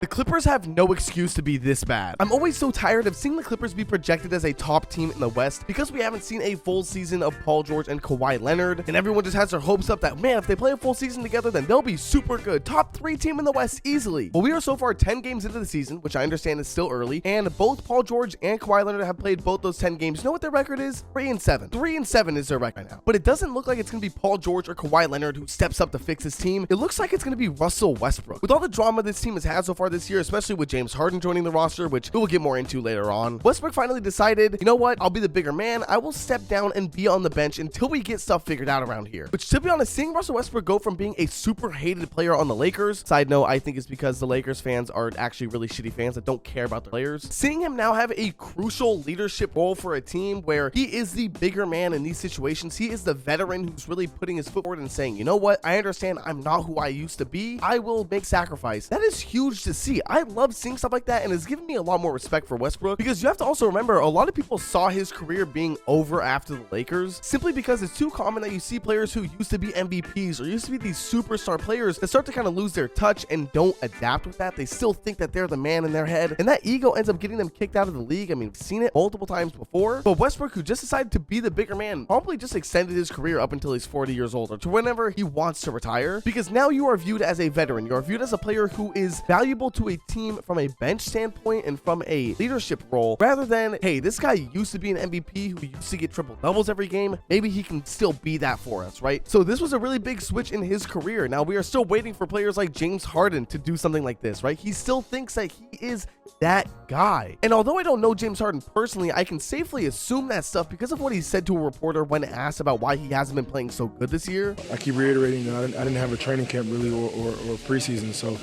The Clippers have no excuse to be this bad. I'm always so tired of seeing the Clippers be projected as a top team in the West because we haven't seen a full season of Paul George and Kawhi Leonard, and everyone just has their hopes up that, man, if they play a full season together, then they'll be super good. Top 3 team in the West easily. Well, we are so far 10 games into the season, which I understand is still early, and both Paul George and Kawhi Leonard have played both those 10 games. You know what their record is? 3-7. 3-7 is their record right now. But it doesn't look like it's going to be Paul George or Kawhi Leonard who steps up to fix his team. It looks like it's going to be Russel Westbrook. With all the drama this team has had so far this year, especially with James Harden joining the roster, which we will get more into later on, Westbrook finally decided, you know what, I'll be the bigger man. I will step down and be on the bench until we get stuff figured out around here. Which, to be honest, seeing Russell Westbrook go from being a super hated player on the Lakers, side note, I think it's because the Lakers fans are actually really shitty fans that don't care about the players. Seeing him now have a crucial leadership role for a team where he is the bigger man in these situations, he is the veteran who's really putting his foot forward and saying, you know what, I understand I'm not who I used to be. I will make sacrifice. That is huge to see. I love seeing stuff like that, and it's given me a lot more respect for Westbrook, because you have to also remember a lot of people saw his career being over after the Lakers simply because it's too common that you see players who used to be MVPs or used to be these superstar players that start to kind of lose their touch and don't adapt with that. They still think that they're the man in their head, and that ego ends up getting them kicked out of the league. I mean, we've seen it multiple times before. But Westbrook, who just decided to be the bigger man, probably just extended his career up until he's 40 years old or to whenever he wants to retire, because now you are viewed as a veteran. You are viewed as a player who is valuable to a team from a bench standpoint and from a leadership role, rather than, hey, this guy used to be an MVP who used to get triple doubles every game. Maybe he can still be that for us, right? So this was a really big switch in his career. Now we are still waiting for players like James Harden to do something like this, right? He still thinks that he is that guy. And although I don't know James Harden personally, I can safely assume that stuff because of what he said to a reporter when asked about why he hasn't been playing so good this year. I keep reiterating that I didn't have a training camp really or preseason, so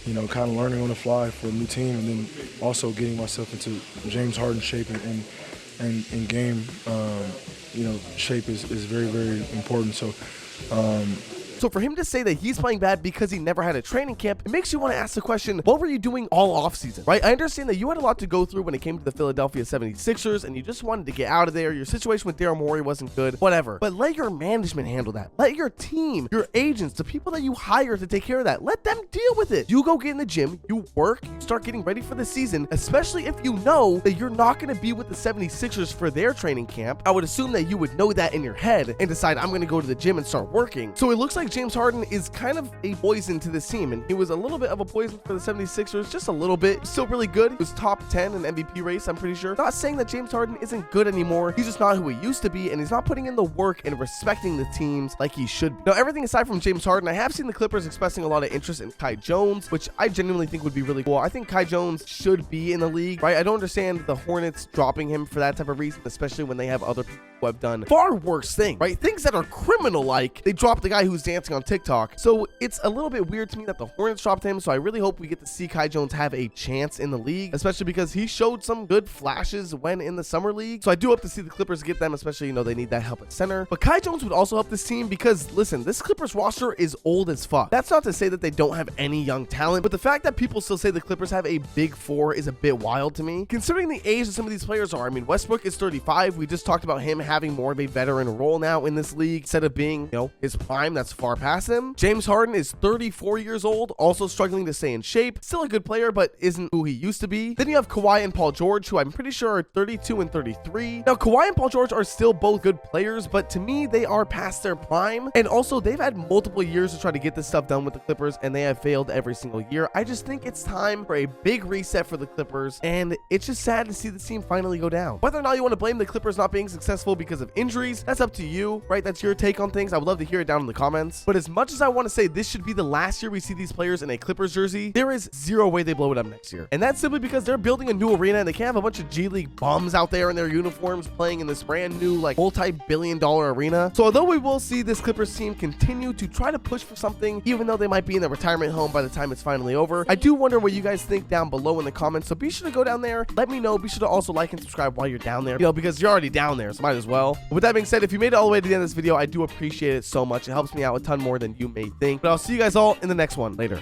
kind of learning on the fly for a new team, and then also getting myself into James Harden shape and game, shape is very, very important. So for him to say that he's playing bad because he never had a training camp, it makes you want to ask the question, what were you doing all offseason, right? I understand that you had a lot to go through when it came to the Philadelphia 76ers, and you just wanted to get out of there. Your situation with Daryl Morey wasn't good, whatever. But let your management handle that. Let your team, your agents, the people that you hire to take care of that, let them deal with it. You go get in the gym, you work, you start getting ready for the season, especially if you know that you're not going to be with the 76ers for their training camp. I would assume that you would know that in your head and decide, I'm going to go to the gym and start working. So it looks like James Harden is kind of a poison to this team, and he was a little bit of a poison for the 76ers, just a little bit. Still really good. He was top 10 in MVP race, I'm pretty sure. Not saying that James Harden isn't good anymore. He's just not who he used to be, and he's not putting in the work and respecting the teams like he should be. Now, everything aside from James Harden, I have seen the Clippers expressing a lot of interest in Kai Jones, which I genuinely think would be really cool. I think Kai Jones should be in the league, right? I don't understand the Hornets dropping him for that type of reason, especially when they have other people who have done far worse things, right? Things that are criminal-like. They dropped the guy who's dancing on TikTok. So it's a little bit weird to me that the Hornets dropped him. So I really hope we get to see Kai Jones have a chance in the league, especially because he showed some good flashes when in the summer league. So I do hope to see the Clippers get them, especially, they need that help at center. But Kai Jones would also help this team because, listen, this Clippers roster is old as fuck. That's not to say that they don't have any young talent, but the fact that people still say the Clippers have a big four is a bit wild to me, considering the age that some of these players are. I mean, Westbrook is 35. We just talked about him having more of a veteran role now in this league instead of being, his prime. That's far past him. James Harden is 34 years old, also struggling to stay in shape. Still a good player, but isn't who he used to be. Then you have Kawhi and Paul George, who I'm pretty sure are 32 and 33. Now, Kawhi and Paul George are still both good players, but to me, they are past their prime. And also, they've had multiple years to try to get this stuff done with the Clippers, and they have failed every single year. I just think it's time for a big reset for the Clippers, and it's just sad to see the team finally go down. Whether or not you want to blame the Clippers not being successful because of injuries, that's up to you, right? That's your take on things. I would love to hear it down in the comments. But as much as I want to say this should be the last year we see these players in a Clippers jersey, there is zero way they blow it up next year. And that's simply because they're building a new arena, and they can't have a bunch of G League bums out there in their uniforms playing in this brand new, multi-billion-dollar arena. So although we will see this Clippers team continue to try to push for something, even though they might be in the retirement home by the time it's finally over, I do wonder what you guys think down below in the comments. So be sure to go down there, let me know. Be sure to also like and subscribe while you're down there, because you're already down there, so might as well. But with that being said, if you made it all the way to the end of this video, I do appreciate it so much. It helps me out a ton more than you may think. But I'll see you guys all in the next one. Later.